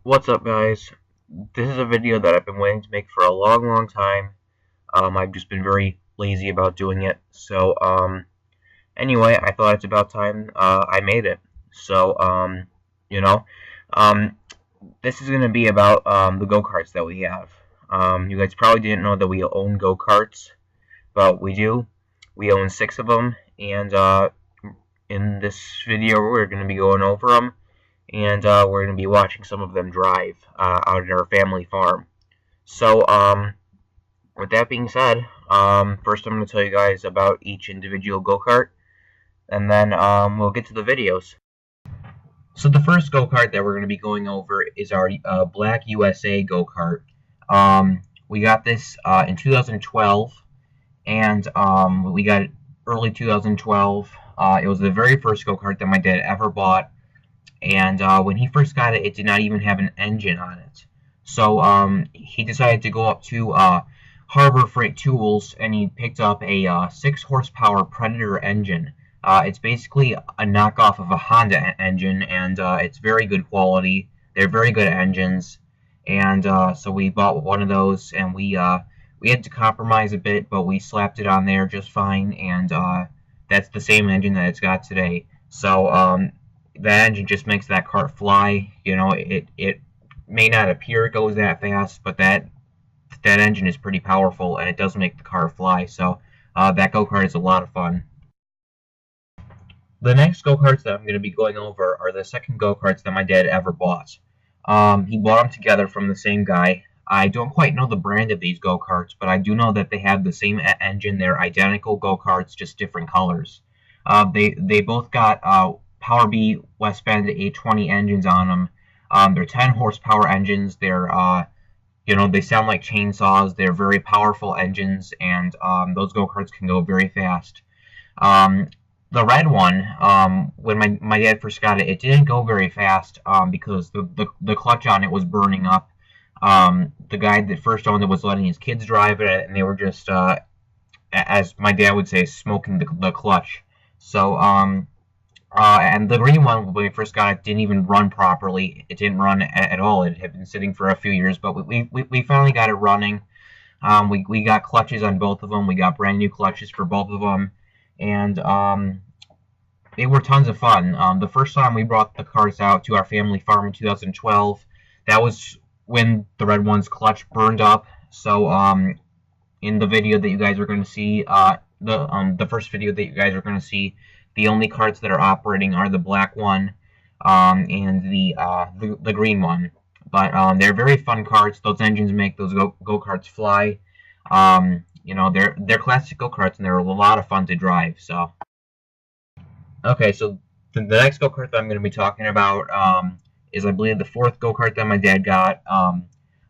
What's up, guys? This is a video that I've been waiting to make for a long time. I've just been very lazy about doing it. So, anyway, I thought it's about time I made it. So, you know, um, this is going to be about the Go Karts that we have. You guys probably didn't know that we own Go Karts, but we do. We own 6 of them, and in this video, we're going to be going over them, and we're going to be watching some of them drive out at our family farm. So, with that being said, first I'm going to tell you guys about each individual go-kart, and then we'll get to the videos. So the first go-kart that we're going to be going over is our Black USA go-kart. We got this in 2012, and we got it early 2012. It was the very first go-kart that my dad ever bought. And when he first got it, it did not even have an engine on it. So he decided to go up to Harbor Freight Tools, and he picked up a 6 horsepower Predator engine. It's basically a knockoff of a Honda engine, and it's very good quality. They're very good engines, and so we bought one of those, and we had to compromise a bit, but we slapped it on there just fine, and that's the same engine that it's got today. So that engine just makes that kart fly. You know, it may not appear it goes that fast, but that engine is pretty powerful, and it does make the car fly. So that go-kart is a lot of fun. The next go-karts that I'm going to be going over are the second go-karts that my dad ever bought. He bought them together from the same guy. I don't quite know the brand of these go-karts, but I do know that they have the same engine. They're identical go-karts, just different colors. They both got Power B West Bend 820 engines on them. They're 10 horsepower engines. They're they sound like chainsaws. They're very powerful engines, and those go-karts can go very fast. The red one, when my dad first got it, it didn't go very fast because the clutch on it was burning up. The guy that first owned it was letting his kids drive it, and they were just, as my dad would say, smoking the clutch. So, and the green one, when we first got it, didn't even run properly. It didn't run at all. It had been sitting for a few years, but we finally got it running. We got clutches on both of them. We got brand new clutches for both of them, and they were tons of fun. The first time we brought the cars out to our family farm in 2012, that was when the red one's clutch burned up. So in the video that you guys are going to see, the first video that you guys are going to see, the only carts that are operating are the black one and the green one. But they're very fun carts. Those engines make those go-karts fly. They're classic go-karts, and they're a lot of fun to drive. So, okay, so the next go-kart that I'm going to be talking about is, I believe, the fourth go-kart that my dad got.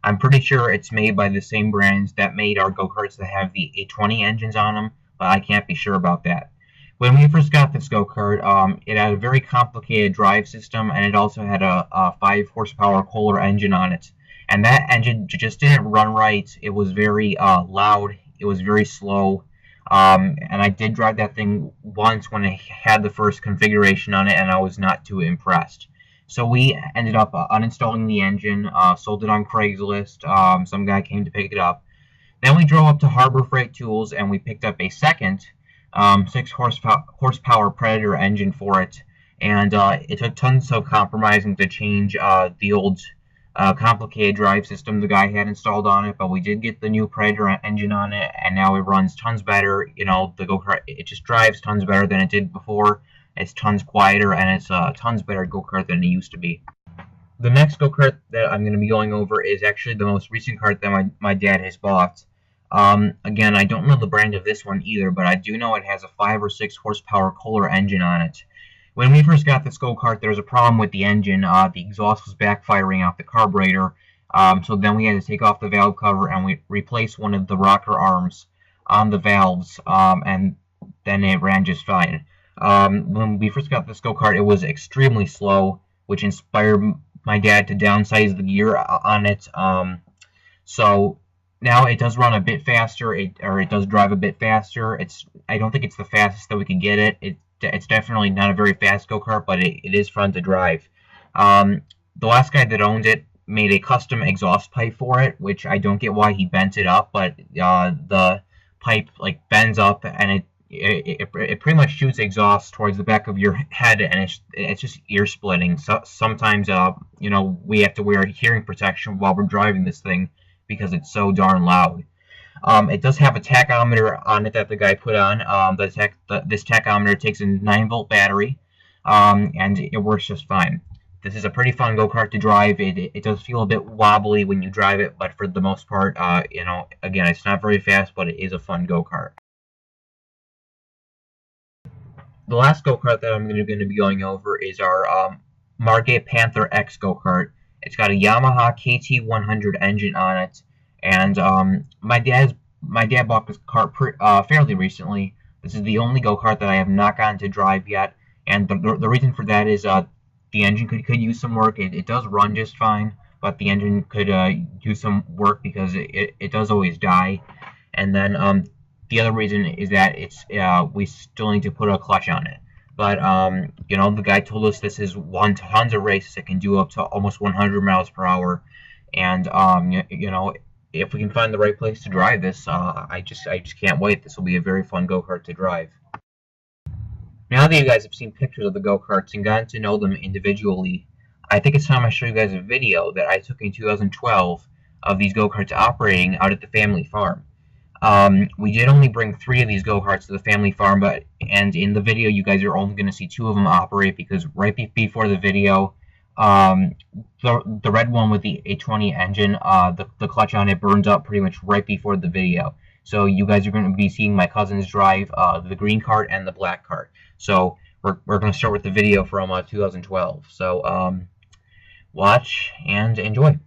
I'm pretty sure it's made by the same brands that made our go-karts that have the 820 engines on them, but I can't be sure about that. When we first got this go-kart, it had a very complicated drive system, and it also had a 5 horsepower Kohler engine on it. And that engine just didn't run right. It was very loud. It was very slow. And I did drive that thing once when it had the first configuration on it, and I was not too impressed. So we ended up uninstalling the engine, sold it on Craigslist. Some guy came to pick it up. Then we drove up to Harbor Freight Tools, and we picked up a second 6 horsepower Predator engine for it, and it took tons of compromising to change the old complicated drive system the guy had installed on it, but we did get the new Predator engine on it, and now it runs tons better. You know, the go-kart, it just drives tons better than it did before. It's tons quieter, and it's a tons better go-kart than it used to be. The next go-kart that I'm going to be going over is actually the most recent kart that my dad has bought. Again, I don't know the brand of this one either, but I do know it has a 5 or 6 horsepower Kohler engine on it. When we first got this go-kart, there was a problem with the engine. The exhaust was backfiring out the carburetor, so then we had to take off the valve cover and we replaced one of the rocker arms on the valves, and then it ran just fine. When we first got this go-kart, it was extremely slow, which inspired my dad to downsize the gear on it. So now it does run a bit faster, it does drive a bit faster. I don't think it's the fastest that we can get it. It's definitely not a very fast go-kart, but it is fun to drive. The last guy that owned it made a custom exhaust pipe for it, which I don't get why he bent it up, but the pipe like bends up and it pretty much shoots exhaust towards the back of your head, and it's just ear splitting. So sometimes we have to wear hearing protection while we're driving this thing because it's so darn loud. It does have a tachometer on it that the guy put on. This tachometer takes a 9-volt battery, and it works just fine. This is a pretty fun go-kart to drive. It does feel a bit wobbly when you drive it, but for the most part, again, it's not very fast, but it is a fun go-kart. The last go-kart that I'm going to be going over is our Margay Panther X go-kart. It's got a Yamaha KT100 engine on it, and my dad bought this kart fairly recently. This is the only go-kart that I have not gotten to drive yet, and the reason for that is the engine could use some work. It does run just fine, but the engine could use some work because it does always die. And then the other reason is that we still need to put a clutch on it. But the guy told us this is tons of races. It can do up to almost 100 miles per hour, and if we can find the right place to drive this, I just can't wait. This will be a very fun go-kart to drive. Now that you guys have seen pictures of the go-karts and gotten to know them individually, I think it's time I show you guys a video that I took in 2012 of these go-karts operating out at the family farm. We did only bring 3 of these go-karts to the family farm, and in the video you guys are only going to see 2 of them operate because right before the video, the red one with the 820 engine, the clutch on it burned up pretty much right before the video. So you guys are going to be seeing my cousins drive the green cart and the black cart. So we're going to start with the video from 2012. So watch and enjoy.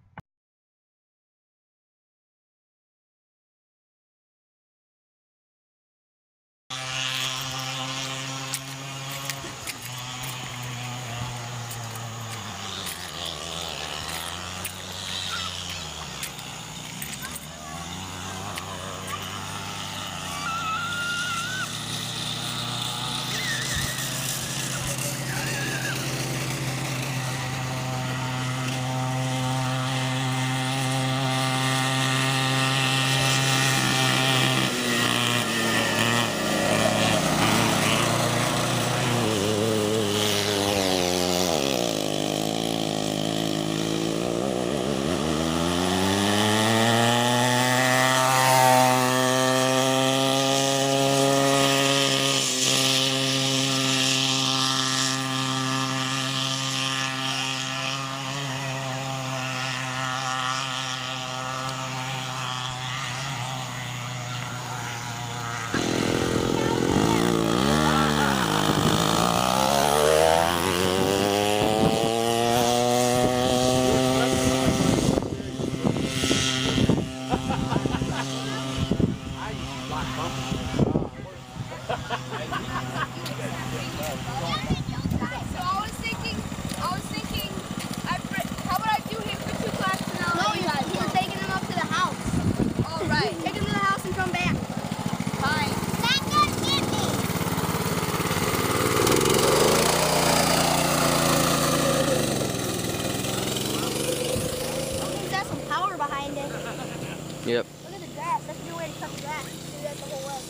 Yep. Look at the grass. That's a good way to cut the grass. Do that the whole way.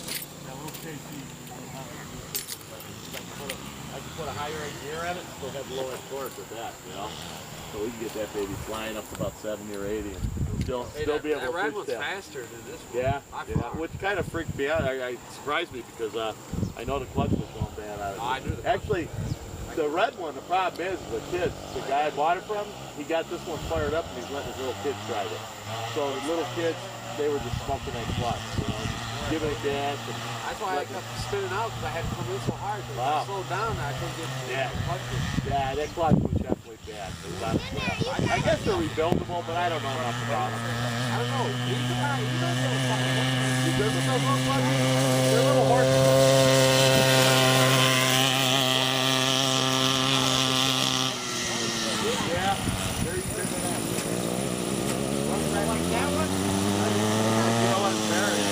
I can put a higher end gear on it and still have low end torque with that, So we can get that baby flying up to about 70 or 80 and still be able to That red push one's that. faster than this one. Yeah, which kind of freaked me out. I surprised me because I know the clutch was going bad out of it. I knew the Actually, the red one, the problem is the kids, the guy I bought it from, he got this one fired up and he's letting his little kids drive it. So the little kids, they were just smoking that clutch, just giving it gas. And That's why I kept spinning out because I had to come in so hard. If I slowed down, I couldn't get the clutch. Yeah, that clutch was definitely bad. It was on its way out. I guess they're rebuildable, but I don't know enough about them. I don't know. You good with those little clutches? They're little horses. Yeah, very good with that. Like that one? You know what, it's very.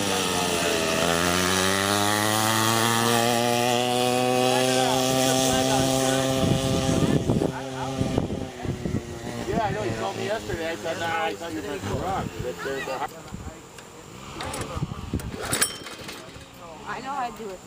Yeah, I know, he told told me yesterday. I said, nah, I thought you meant it wrong. They're hard. I know how to do it.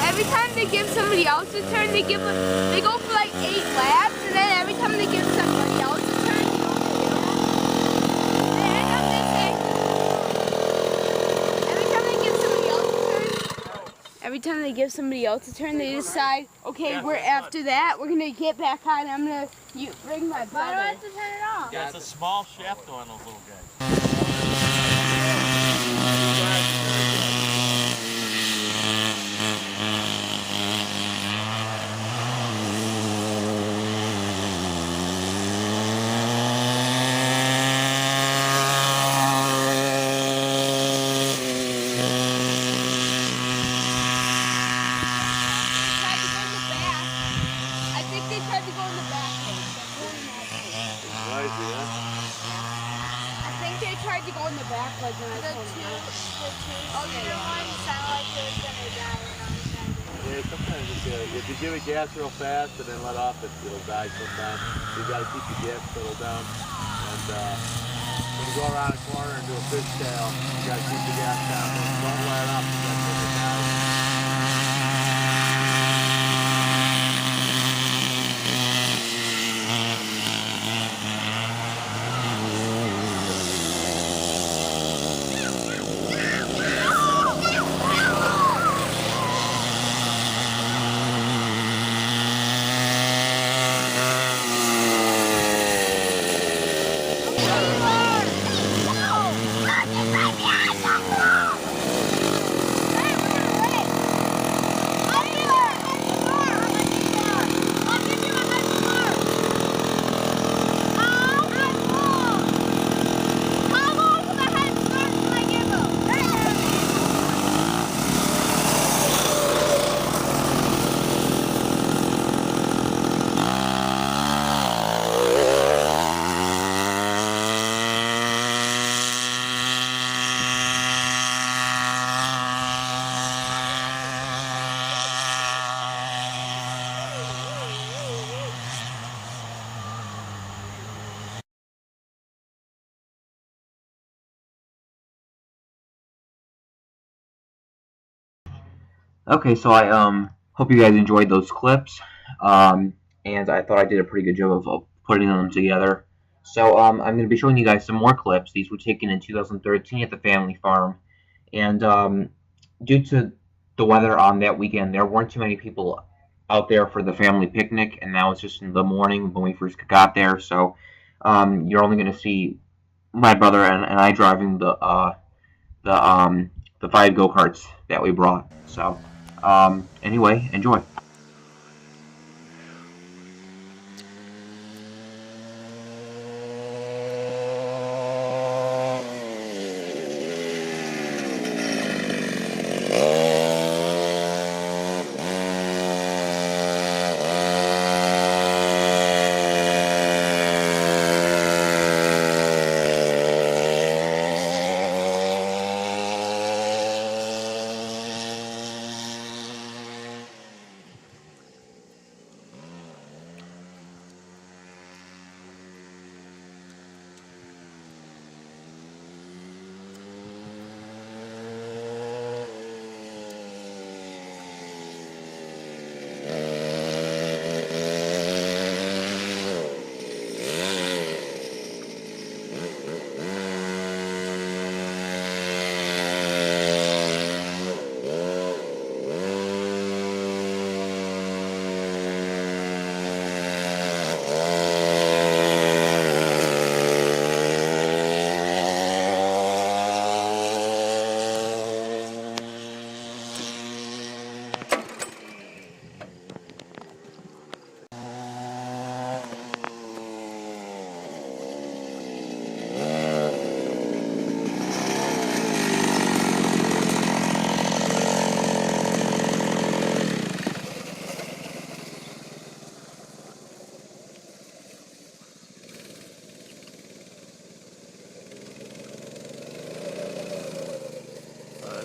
Every time they give somebody else a turn, they go for like 8 laps, and then every time they give somebody else a turn, they don't get it. They end up missing. Every time they give somebody else a turn, they decide, okay, we're after that, we're gonna get back on. I'm gonna bring my brother. I don't have to turn it off. Yeah, it's a small shaft on those little guys. Tried to go in the back like when I told him. The two-seater one sounded like it was gonna die when I was driving. Yeah, sometimes if you give it gas real fast and then let off, it'll die sometimes. You gotta keep the gas pedal down. And when you go around a corner and do a fishtail, you gotta keep the gas down. Don't let it off because that's when it dies. Okay, so I hope you guys enjoyed those clips, and I thought I did a pretty good job of putting them together. So I'm going to be showing you guys some more clips. These were taken in 2013 at the family farm, and due to the weather on that weekend, there weren't too many people out there for the family picnic, and that was just in the morning when we first got there. So you're only going to see my brother and I driving the 5 go-karts that we brought. So anyway, enjoy.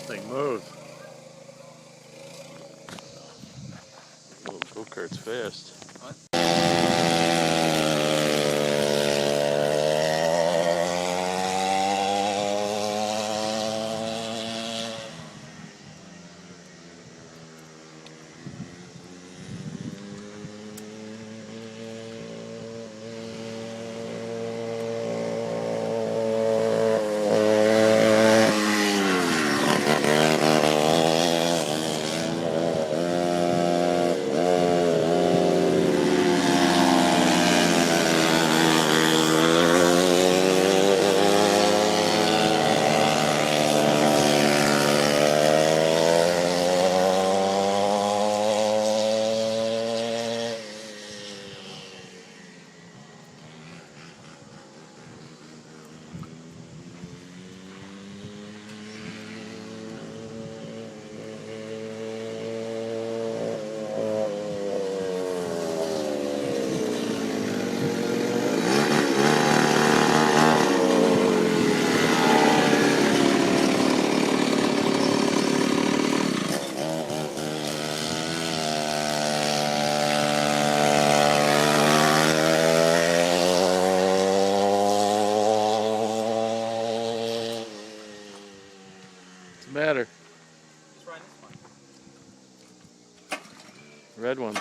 thing moves. Oh, go-kart's fast. What's the matter? Just riding this one. Red one.